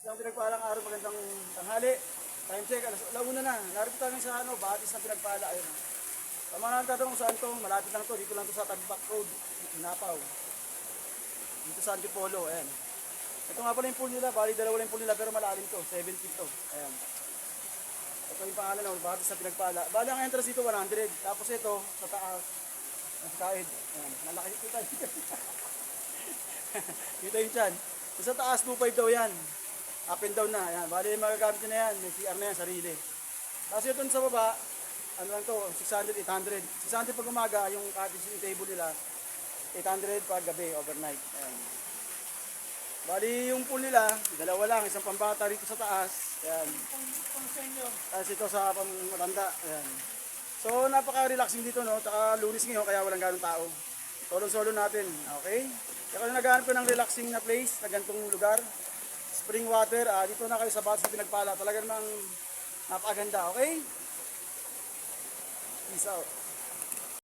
Isang pinagpalang araw, magandang tanghali. Time check, alauna na. Narito kami sa Batis ng pinagpala. Ayun. Sa mga nagtatanong saan to, malapit lang to. Dito lang to sa Tagbak Road, Inapaw. Dito sa Antipolo, ayan. Ito nga pala yung pool nila, bali dalawa lang yung pool nila pero malalim to, 7 feet to. Ayan. Ito yung pangalan ng Batis ng pinagpala. Bali ang entrance dito 100. Tapos ito, sa taas, kahit, ayan, malaki kita. Kita yung chan. Sa taas, 2.5 daw yan. Up and down na. Ayan. Bali, magagamit nyo na yan. May CR na yan, sarili. Tapos ito sa baba, ano lang to, 600, 800. 600 pag umaga, yung cottage yung table nila. 800 pag gabi, overnight. Ayan. Bali, yung pool nila, dalawa lang. Isang pambata rito sa taas. Ayan. Tapos ito sa pangmatanda. Ayan. So, napaka-relaxing dito, no? Tsaka lunis ngayon, kaya walang ganong tao. Solo-solo natin. Okay? Kaya kung naghahanap ko ng relaxing na place, na ganitong lugar, spring water, dito na kayo sa Batis sa Pinagpala. Talaga namang napakaganda, okay? Peace out.